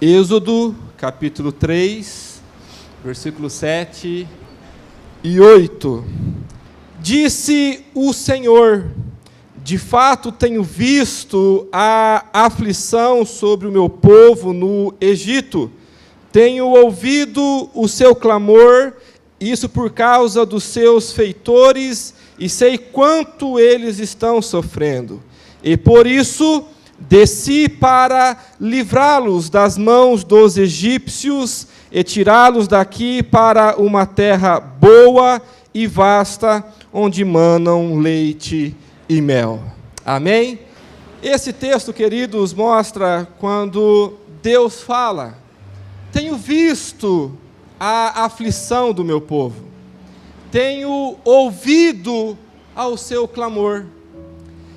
Êxodo, capítulo 3, versículos 7 e 8. Disse o Senhor: de fato tenho visto a aflição sobre o meu povo no Egito, tenho ouvido o seu clamor, isso por causa dos seus feitores, e sei quanto eles estão sofrendo. E por isso desci para livrá-los das mãos dos egípcios e tirá-los daqui para uma terra boa e vasta, onde manam leite e mel. Amém? Esse texto, queridos, mostra quando Deus fala: tenho visto a aflição do meu povo, tenho ouvido ao seu clamor.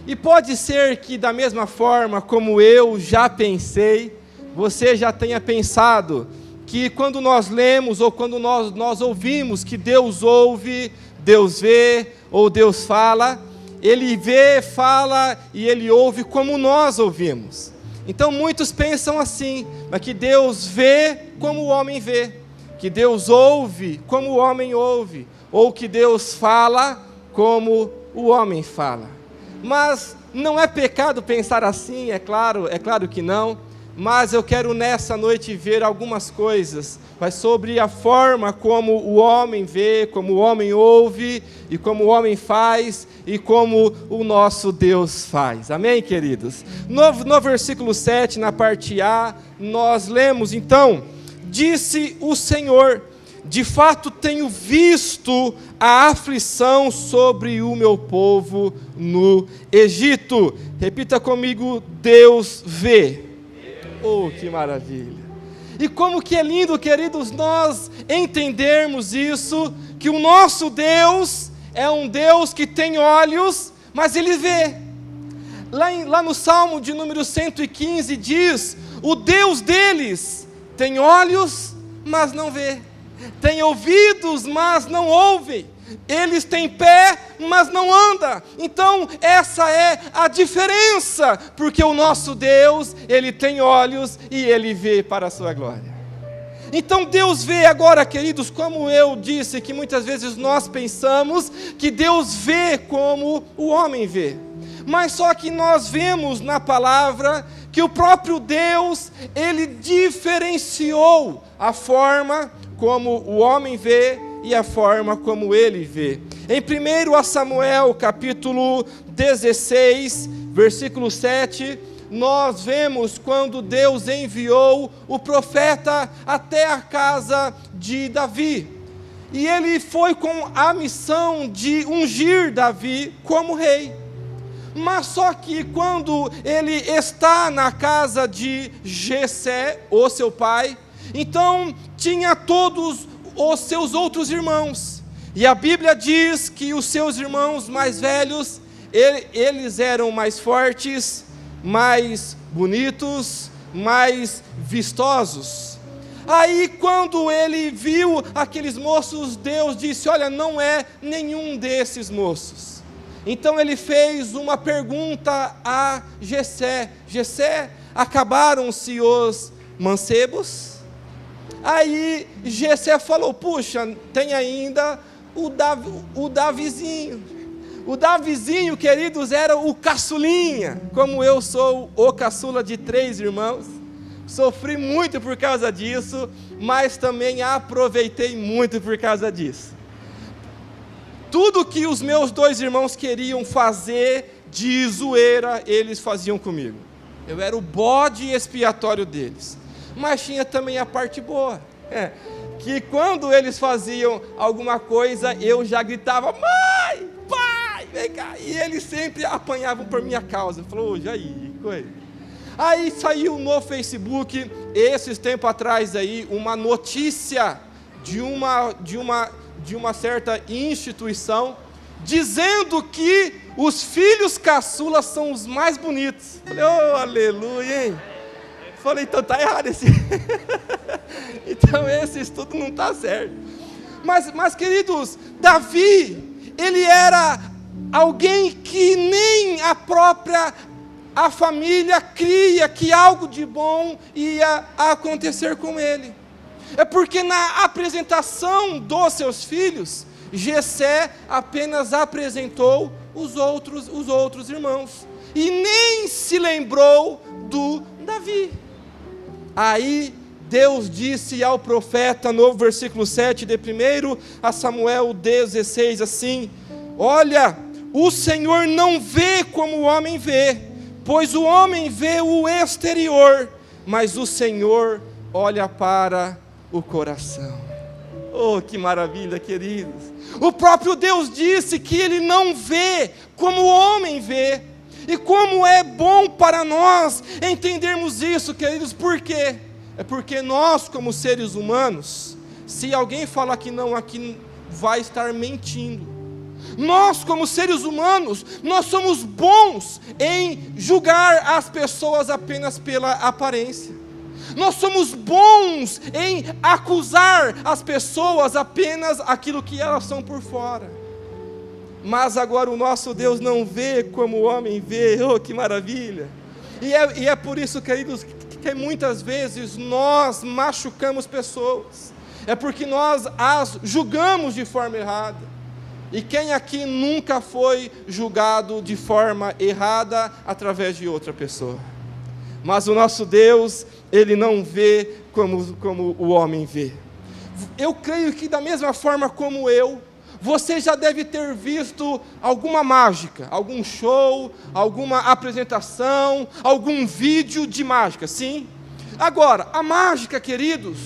E pode ser que, da mesma forma como eu já pensei, você já tenha pensado que quando nós lemos ou quando nós ouvimos que Deus ouve, Deus vê ou Deus fala, Ele vê, fala e Ele ouve como nós ouvimos. Então muitos pensam assim, mas que Deus vê como o homem vê, que Deus ouve como o homem ouve, ou que Deus fala como o homem fala. Mas não é pecado pensar assim, é claro que não, mas eu quero nessa noite ver algumas coisas, mas sobre a forma como o homem vê, como o homem ouve, e como o homem faz, e como o nosso Deus faz. Amém, queridos? No versículo 7, na parte A, nós lemos então: disse o Senhor, de fato tenho visto a aflição sobre o meu povo no Egito. Repita comigo: Deus vê. Oh, que maravilha! E como que é lindo, queridos, nós entendermos isso, que o nosso Deus é um Deus que tem olhos, mas Ele vê. Lá no Salmo de número 115 diz: o Deus deles tem olhos, mas não vê. Tem ouvidos, mas não ouve. Eles têm pé, mas não anda. Então, essa é a diferença, porque o nosso Deus, Ele tem olhos e Ele vê para a sua glória. Então, Deus vê agora, queridos, como eu disse, que muitas vezes nós pensamos que Deus vê como o homem vê. Mas só que nós vemos na palavra que o próprio Deus, Ele diferenciou a forma como o homem vê e a forma como Ele vê. Em 1 Samuel, capítulo 16, versículo 7, nós vemos quando Deus enviou o profeta até a casa de Davi. E ele foi com a missão de ungir Davi como rei. Mas só que quando ele está na casa de Jessé, o seu pai, então tinha todos os seus outros irmãos. E a Bíblia diz que os seus irmãos mais velhos, eles eram mais fortes, mais bonitos, mais vistosos. Aí quando ele viu aqueles moços, Deus disse: olha, não é nenhum desses moços. Então ele fez uma pergunta a Jessé: Jessé, acabaram-se os mancebos? Aí Jessé falou: puxa, tem ainda o Davizinho. O Davizinho, queridos, era o caçulinha. Como eu sou o caçula de 3 irmãos, sofri muito por causa disso, mas também aproveitei muito por causa disso. Tudo que os meus 2 irmãos queriam fazer de zoeira, eles faziam comigo. Eu era o bode expiatório deles. Mas tinha também a parte boa, que quando eles faziam alguma coisa, eu já gritava: mãe, pai, vem cá. E eles sempre apanhavam por minha causa. Falou: aí, coisa. Aí saiu no Facebook, esses tempos atrás aí, uma notícia de uma certa instituição, dizendo que os filhos caçulas são os mais bonitos. Falei: oh, aleluia, hein? Falei: então está errado esse. Então esse estudo não está certo. Mas queridos, Davi, ele era alguém que nem a própria a família cria que algo de bom ia acontecer com ele. É porque na apresentação dos seus filhos, Jessé apenas apresentou os outros irmãos, e nem se lembrou do Davi. Aí Deus disse ao profeta, no versículo 7 de 1 a Samuel 16, assim: olha, o Senhor não vê como o homem vê, pois o homem vê o exterior, mas o Senhor olha para o coração. Oh, que maravilha, queridos! O próprio Deus disse que Ele não vê como o homem vê. E como é bom para nós entendermos isso, queridos, por quê? É porque nós, como seres humanos, se alguém falar que não aqui, vai estar mentindo. Nós, como seres humanos, nós somos bons em julgar as pessoas apenas pela aparência. Nós somos bons em acusar as pessoas apenas aquilo que elas são por fora. Mas agora o nosso Deus não vê como o homem vê. Oh, que maravilha! E é por isso, queridos, que muitas vezes nós machucamos pessoas. É porque nós as julgamos de forma errada. E quem aqui nunca foi julgado de forma errada através de outra pessoa? Mas o nosso Deus, Ele não vê como o homem vê. Eu creio que da mesma forma como você já deve ter visto alguma mágica, algum show, alguma apresentação, algum vídeo de mágica, sim? Agora, a mágica, queridos,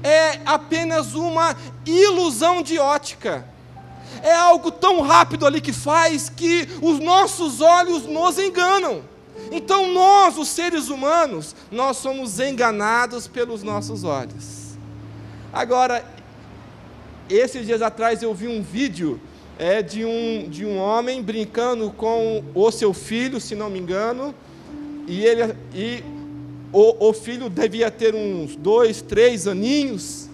é apenas uma ilusão de ótica. É algo tão rápido ali que faz que os nossos olhos nos enganam. Então nós, os seres humanos, nós somos enganados pelos nossos olhos. Agora, esses dias atrás eu vi um vídeo de um homem brincando com o seu filho, se não me engano, e o filho devia ter uns 2, 3 aninhos,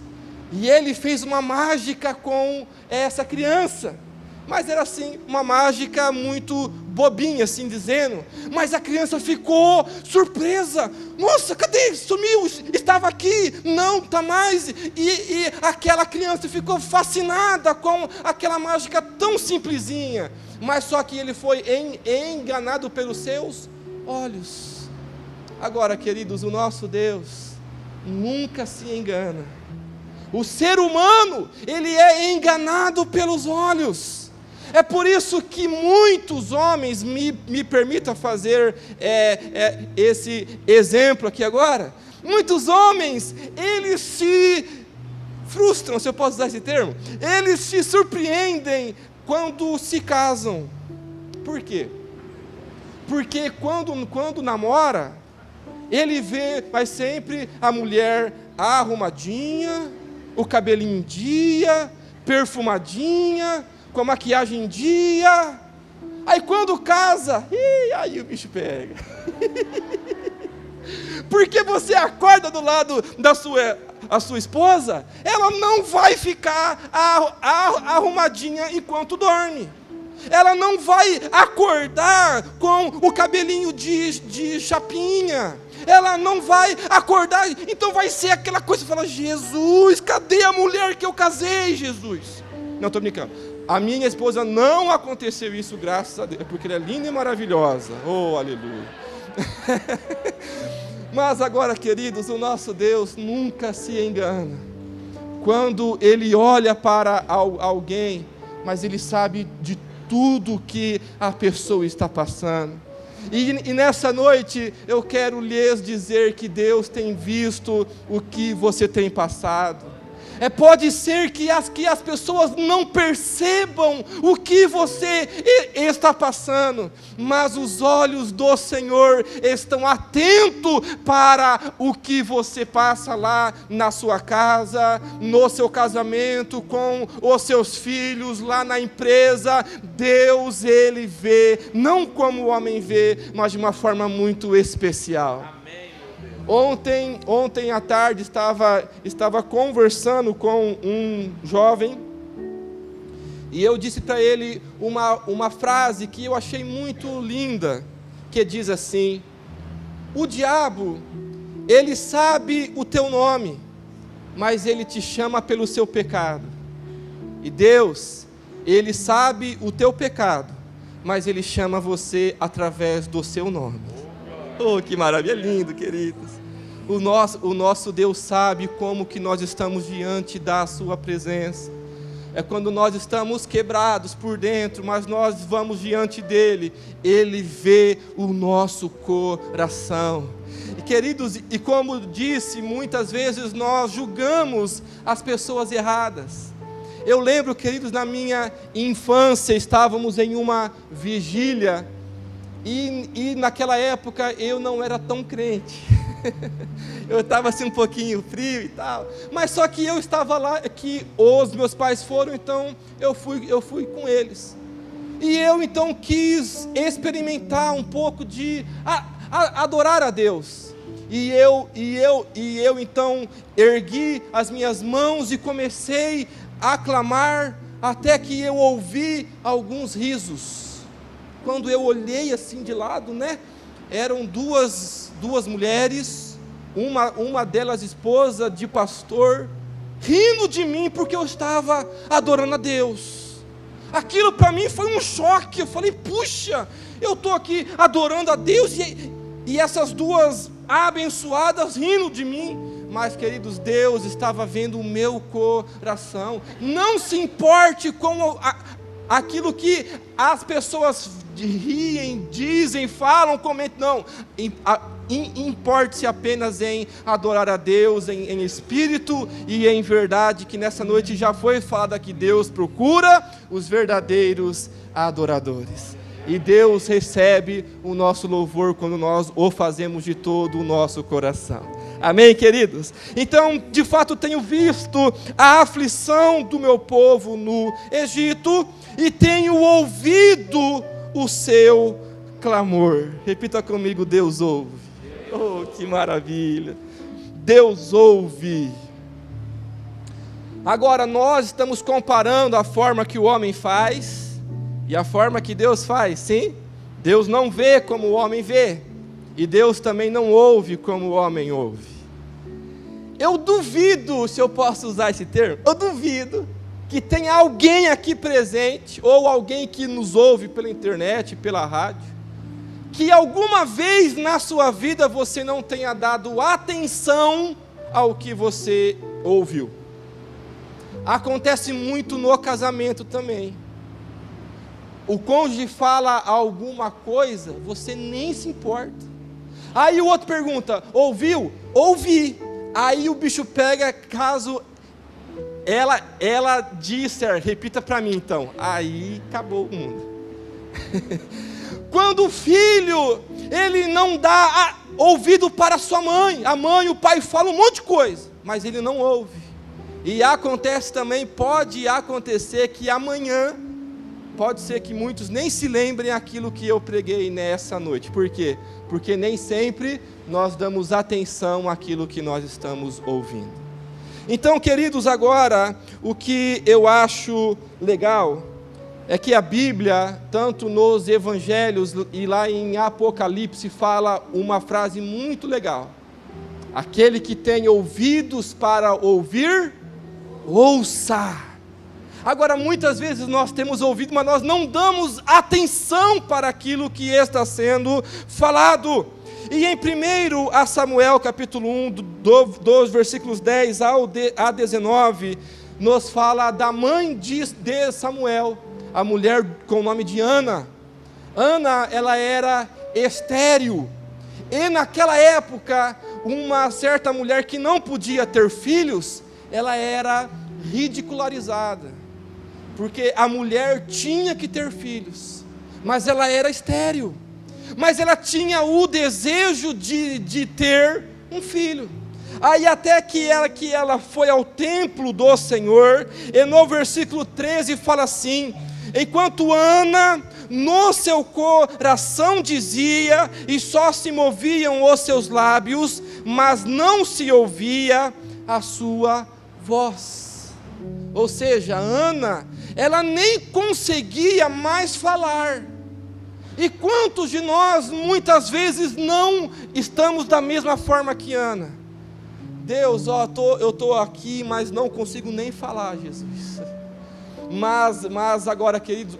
e ele fez uma mágica com essa criança, mas era assim, uma mágica muito bobinha, assim dizendo, mas a criança ficou surpresa. Nossa, cadê? Sumiu, estava aqui, não, está mais. E aquela criança ficou fascinada com aquela mágica tão simplesinha, mas só que ele foi enganado pelos seus olhos. Agora, queridos, o nosso Deus nunca se engana. O ser humano, ele é enganado pelos olhos. É por isso que muitos homens, me permitam fazer esse exemplo aqui agora, muitos homens, eles se frustram, se eu posso usar esse termo, eles se surpreendem quando se casam. Por quê? Porque quando namora, ele vai sempre a mulher arrumadinha, o cabelinho em dia, perfumadinha, com a maquiagem em dia. Aí quando casa, aí o bicho pega. Porque você acorda do lado da sua esposa, ela não vai ficar arrumadinha enquanto dorme. Ela não vai acordar com o cabelinho de chapinha. Ela não vai acordar, então vai ser aquela coisa, fala, Jesus, cadê a mulher que eu casei, Jesus? Não, estou brincando. A minha esposa não aconteceu isso, graças a Deus, porque ela é linda e maravilhosa. Oh, aleluia. Mas agora, queridos, o nosso Deus nunca se engana. Quando Ele olha para alguém, mas Ele sabe de tudo que a pessoa está passando. E nessa noite eu quero lhes dizer que Deus tem visto o que você tem passado. Pode ser que as pessoas não percebam o que você está passando, mas os olhos do Senhor estão atentos para o que você passa lá na sua casa, no seu casamento, com os seus filhos, lá na empresa. Deus, Ele vê, não como o homem vê, mas de uma forma muito especial. Ontem à tarde estava conversando com um jovem, e eu disse para ele uma frase que eu achei muito linda, que diz assim: o diabo, ele sabe o teu nome, mas ele te chama pelo seu pecado. E Deus, ele sabe o teu pecado, mas ele chama você através do seu nome. Oh, que maravilha, lindo, queridos. O nosso Deus sabe como que nós estamos diante da sua presença. É quando nós estamos quebrados por dentro, mas nós vamos diante dele, ele vê o nosso coração. E queridos, e como disse, muitas vezes nós julgamos as pessoas erradas. Eu lembro, queridos, na minha infância, estávamos em uma vigília, e naquela época eu não era tão crente. Eu estava assim um pouquinho frio e tal, mas só que eu estava lá, que os meus pais foram, então eu fui com eles. E eu então quis experimentar um pouco de adorar a Deus. E eu então ergui as minhas mãos e comecei a clamar, até que eu ouvi alguns risos. Quando eu olhei assim de lado, né? Eram duas mulheres, uma delas esposa de pastor, rindo de mim porque eu estava adorando a Deus. Aquilo para mim foi um choque. Eu falei, puxa, eu estou aqui adorando a Deus e essas duas abençoadas rindo de mim. Mas, queridos, Deus estava vendo o meu coração. Não se importe com aquilo que as pessoas riem, dizem, falam, comentam. Não, importe-se apenas em adorar a Deus em espírito e em verdade, que nessa noite já foi falado que Deus procura os verdadeiros adoradores. E Deus recebe o nosso louvor quando nós o fazemos de todo o nosso coração. Amém, queridos? Então, de fato, tenho visto a aflição do meu povo no Egito e tenho ouvido o seu clamor. Repita comigo: Deus ouve. Oh, que maravilha! Deus ouve. Agora, nós estamos comparando a forma que o homem faz e a forma que Deus faz, sim? Deus não vê como o homem vê, e Deus também não ouve como o homem ouve. Eu duvido, se eu posso usar esse termo, eu duvido que tenha alguém aqui presente, ou alguém que nos ouve pela internet, pela rádio, que alguma vez na sua vida você não tenha dado atenção ao que você ouviu. Acontece muito no casamento também. O cônjuge fala alguma coisa, você nem se importa. Aí o outro pergunta: ouviu? Ouvi. Aí o bicho pega, caso ela disser, repita para mim então. Aí acabou o mundo. Quando o filho, ele não dá ouvido para sua mãe, a mãe e o pai falam um monte de coisa, mas ele não ouve. E acontece também, pode acontecer que amanhã, pode ser que muitos nem se lembrem aquilo que eu preguei nessa noite. Por quê? Porque nem sempre nós damos atenção àquilo que nós estamos ouvindo. Então, queridos, agora, o que eu acho legal é que a Bíblia, tanto nos Evangelhos e lá em Apocalipse, fala uma frase muito legal: aquele que tem ouvidos para ouvir, ouça. Agora, muitas vezes nós temos ouvido, mas nós não damos atenção para aquilo que está sendo falado. E em 1 Samuel, capítulo 1, dos versículos 10 a 19, nos fala da mãe de Samuel, a mulher com o nome de Ana. Ana, ela era estéril. E naquela época, uma certa mulher que não podia ter filhos, ela era ridicularizada. Porque a mulher tinha que ter filhos, mas ela era estéril. Mas ela tinha o desejo de ter um filho. Aí até que ela foi ao templo do Senhor, e no versículo 13 fala assim: enquanto Ana no seu coração dizia, e só se moviam os seus lábios, mas não se ouvia a sua voz. Ou seja, Ana, ela nem conseguia mais falar, E quantos de nós, muitas vezes, não estamos da mesma forma que Ana? Deus, eu estou aqui, mas não consigo nem falar, Jesus. Mas agora, queridos,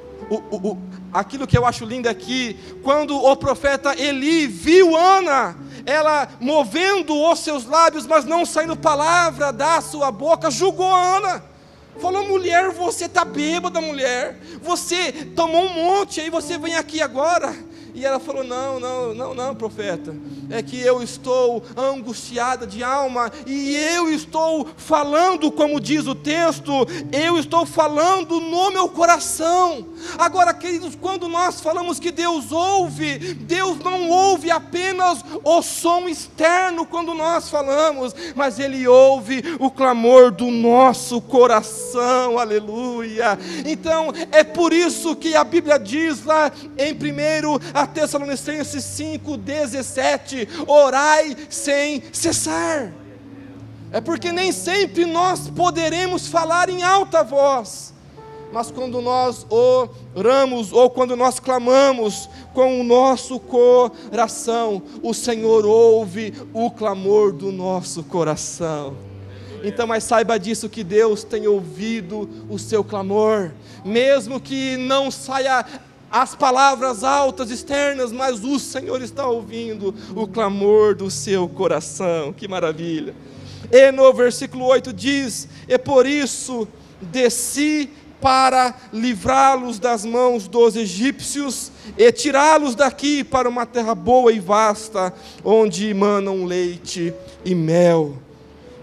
aquilo que eu acho lindo é que, quando o profeta Eli viu Ana, ela movendo os seus lábios, mas não saindo palavra da sua boca, julgou Ana. Falou: mulher, você está bêbada, mulher. Você tomou um monte, aí você vem aqui agora. E ela falou: não, profeta. É que eu estou angustiada de alma. E eu estou falando, como diz o texto, eu estou falando no meu coração. Agora, queridos, quando nós falamos que Deus ouve, Deus não ouve apenas o som externo quando nós falamos, mas Ele ouve o clamor do nosso coração, aleluia. Então, é por isso que a Bíblia diz lá em 1 Tessalonicenses 5:17, orai sem cessar. É porque nem sempre nós poderemos falar em alta voz, mas quando nós oramos ou quando nós clamamos com o nosso coração, o Senhor ouve o clamor do nosso coração. Então, mas saiba disso, que Deus tem ouvido o seu clamor, mesmo que não saia as palavras altas externas, mas o Senhor está ouvindo o clamor do seu coração. Que maravilha! E no versículo 8 diz: e por isso desci para livrá-los das mãos dos egípcios e tirá-los daqui para uma terra boa e vasta, onde manam leite e mel.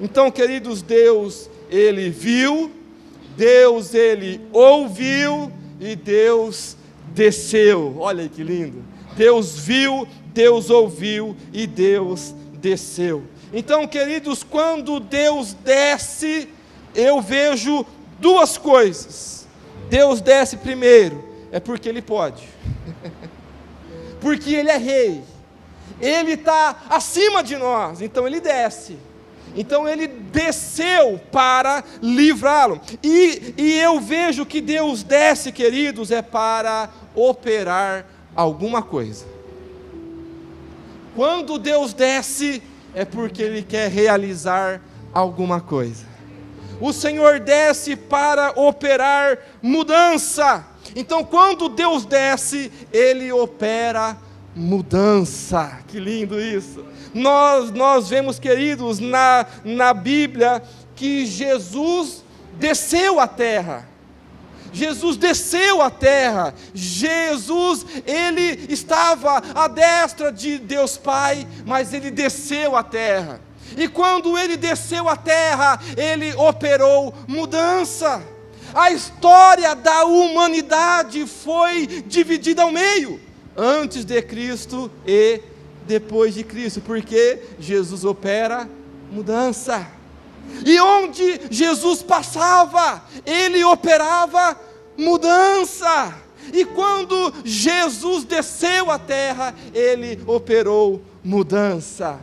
Então, queridos, Deus, Ele viu, Deus, Ele ouviu, e Deus desceu. Olha aí que lindo! Deus viu, Deus ouviu e Deus desceu. Então, queridos, quando Deus desce, eu vejo duas coisas. Deus desce primeiro, é porque Ele pode, porque Ele é rei, Ele está acima de nós, então Ele desce. Então Ele desceu para livrá-lo. E eu vejo que Deus desce, queridos, é para operar alguma coisa. Quando Deus desce, é porque Ele quer realizar alguma coisa. O Senhor desce para operar mudança. Então, quando Deus desce, Ele opera mudança. Que lindo isso! Nós vemos, queridos, na Bíblia, que Jesus desceu à terra. Jesus desceu à terra. Jesus, Ele estava à destra de Deus Pai, mas Ele desceu à terra. E quando Ele desceu à terra, Ele operou mudança. A história da humanidade foi dividida ao meio, antes de Cristo e depois de Cristo, porque Jesus opera mudança. E onde Jesus passava, Ele operava mudança. E quando Jesus desceu à terra, Ele operou mudança.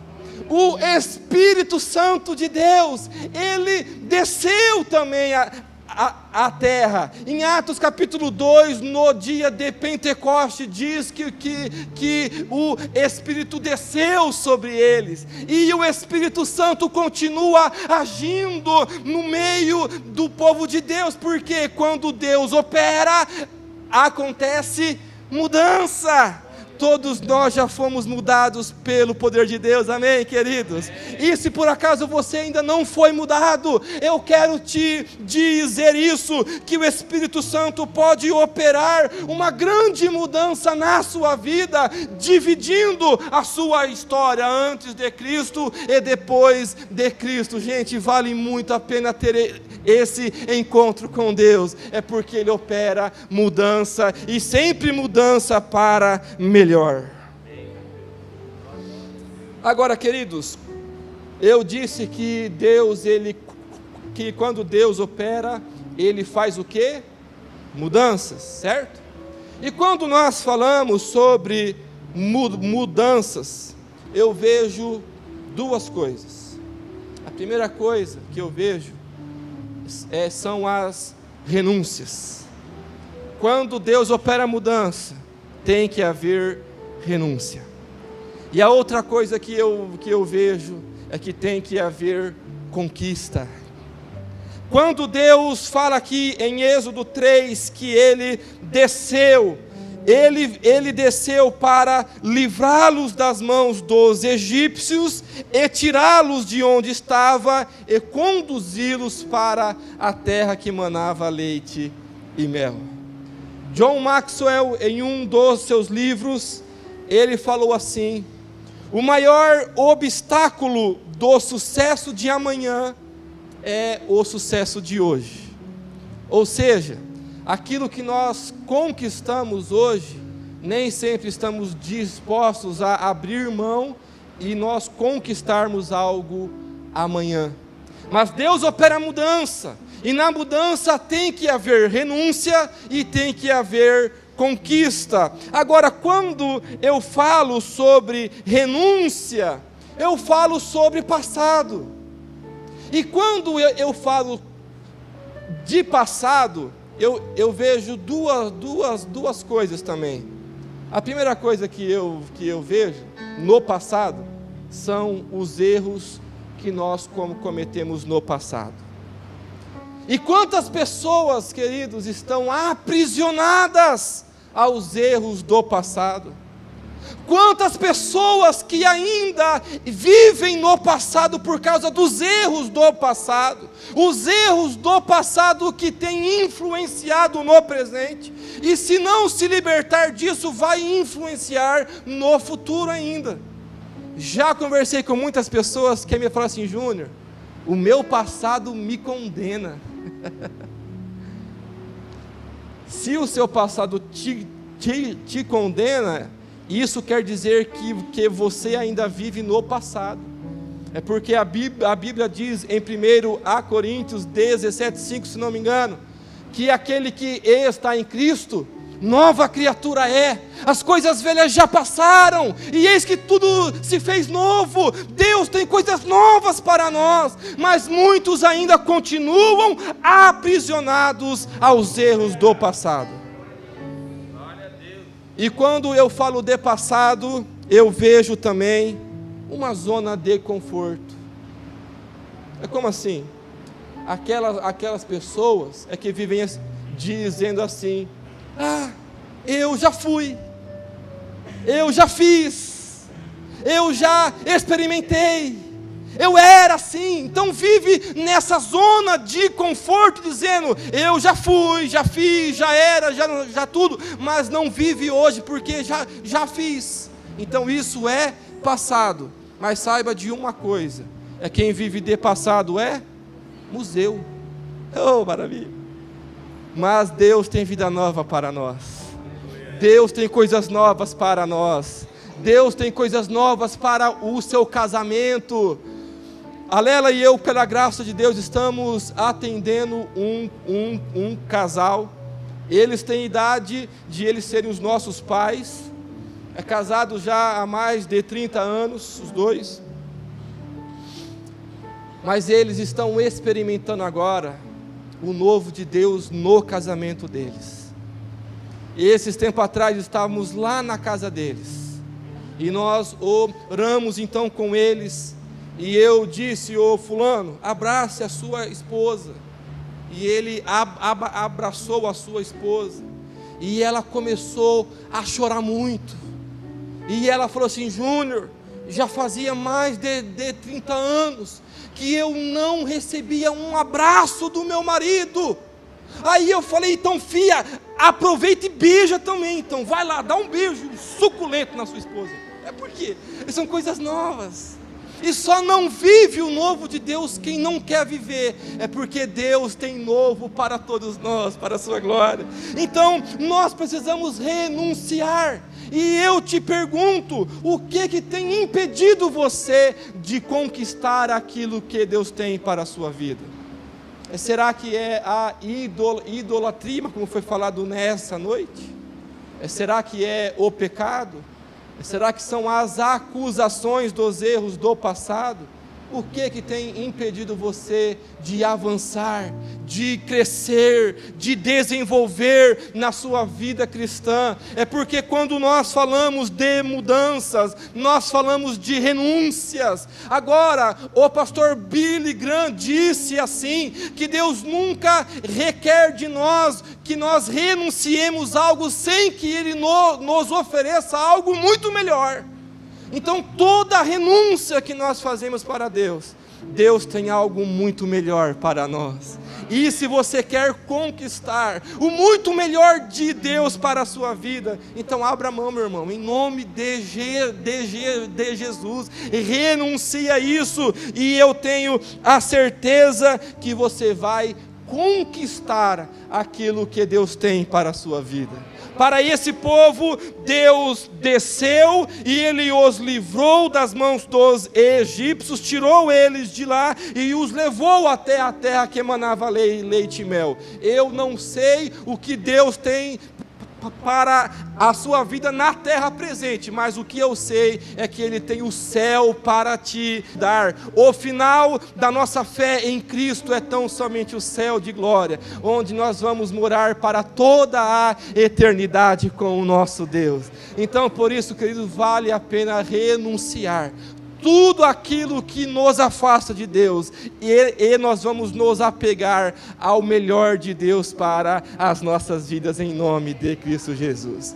O Espírito Santo de Deus, Ele desceu também a terra. Em Atos capítulo 2, no dia de Pentecoste, diz que o Espírito desceu sobre eles, e o Espírito Santo continua agindo no meio do povo de Deus, porque quando Deus opera, acontece mudança. Todos nós já fomos mudados pelo poder de Deus, amém, queridos? E se por acaso você ainda não foi mudado, eu quero te dizer isso, que o Espírito Santo pode operar uma grande mudança na sua vida, dividindo a sua história antes de Cristo e depois de Cristo. Gente, vale muito a pena ter esse encontro com Deus, é porque Ele opera mudança, e sempre mudança para melhor. Agora, queridos, eu disse que Deus, que quando Deus opera, Ele faz o quê? Mudanças, certo? E quando nós falamos sobre mudanças, eu vejo duas coisas. A primeira coisa que eu vejo são as renúncias. Quando Deus opera a mudança, tem que haver renúncia. E a outra coisa que eu vejo é que tem que haver conquista. Quando Deus fala aqui em Êxodo 3 que Ele desceu para livrá-los das mãos dos egípcios e tirá-los de onde estava e conduzi-los para a terra que manava leite e mel. John Maxwell, em um dos seus livros, ele falou assim: o maior obstáculo do sucesso de amanhã é o sucesso de hoje. Ou seja, aquilo que nós conquistamos hoje, nem sempre estamos dispostos a abrir mão e nós conquistarmos algo amanhã. Mas Deus opera a mudança, e na mudança tem que haver renúncia e tem que haver conquista. Agora, quando eu falo sobre renúncia, eu falo sobre passado. E quando eu falo de passado, eu vejo duas coisas também. A primeira coisa que eu vejo no passado são os erros que nós cometemos no passado. E quantas pessoas, queridos, estão aprisionadas aos erros do passado? Quantas pessoas que ainda vivem no passado por causa dos erros do passado, os erros do passado que têm influenciado no presente, e se não se libertar disso, vai influenciar no futuro ainda. Já conversei com muitas pessoas que me falam assim: Júnior, o meu passado me condena. Se o seu passado te condena, isso quer dizer que você ainda vive no passado. É porque a Bíblia diz em 1 Coríntios 17:5, se não me engano, que aquele que está em Cristo, nova criatura é, as coisas velhas já passaram, e eis que tudo se fez novo. Deus tem coisas novas para nós, mas muitos ainda continuam aprisionados aos erros do passado. E quando eu falo de passado, eu vejo também uma zona de conforto. É como assim? Aquelas pessoas que vivem dizendo assim: ah, eu já fui, eu já fiz, eu já experimentei, eu era assim. Então vive nessa zona de conforto, dizendo: eu já fui, já fiz, já era, já tudo, mas não vive hoje porque já fiz. Então isso é passado. Mas saiba de uma coisa: quem vive de passado é museu. Oh, maravilha! Mas Deus tem vida nova para nós. Deus tem coisas novas para nós. Deus tem coisas novas para o seu casamento. A Lela e eu, pela graça de Deus, estamos atendendo um casal. Eles têm idade de eles serem os nossos pais. É casado já há mais de 30 anos, os dois. Mas eles estão experimentando agora o novo de Deus no casamento deles. E esses tempos atrás estávamos lá na casa deles, e nós oramos então com eles, e eu disse: ô fulano, abrace a sua esposa. E ele abraçou a sua esposa, e ela começou a chorar muito, e ela falou assim: Júnior, já fazia mais de 30 anos que eu não recebia um abraço do meu marido. Aí eu falei: então filha, aproveita e beija também. Então vai lá, dá um beijo suculento na sua esposa. É porque são coisas novas. E só não vive o novo de Deus quem não quer viver. É porque Deus tem novo para todos nós, para a sua glória. Então nós precisamos renunciar. E eu te pergunto: o que tem impedido você de conquistar aquilo que Deus tem para a sua vida? Será que é a idolatria, como foi falado nessa noite? Será que é o pecado? Será que são as acusações dos erros do passado? O que tem impedido você de avançar, de crescer, de desenvolver na sua vida cristã? É porque quando nós falamos de mudanças, nós falamos de renúncias. Agora, o pastor Billy Graham disse assim, que Deus nunca requer de nós que nós renunciemos a algo sem que Ele nos ofereça algo muito melhor. Então toda renúncia que nós fazemos para Deus, Deus tem algo muito melhor para nós. E se você quer conquistar o muito melhor de Deus para a sua vida, então abra a mão, meu irmão, em nome de Jesus, renuncie a isso, e eu tenho a certeza que você vai conquistar aquilo que Deus tem para a sua vida. Para esse povo, Deus desceu e Ele os livrou das mãos dos egípcios, tirou eles de lá e os levou até a terra que emanava leite e mel. Eu não sei o que Deus tem para a sua vida na terra presente, mas o que eu sei é que Ele tem o céu para te dar. O final da nossa fé em Cristo é tão somente o céu de glória, onde nós vamos morar para toda a eternidade com o nosso Deus. Então, por isso, querido, vale a pena renunciar tudo aquilo que nos afasta de Deus, e nós vamos nos apegar ao melhor de Deus para as nossas vidas, em nome de Cristo Jesus.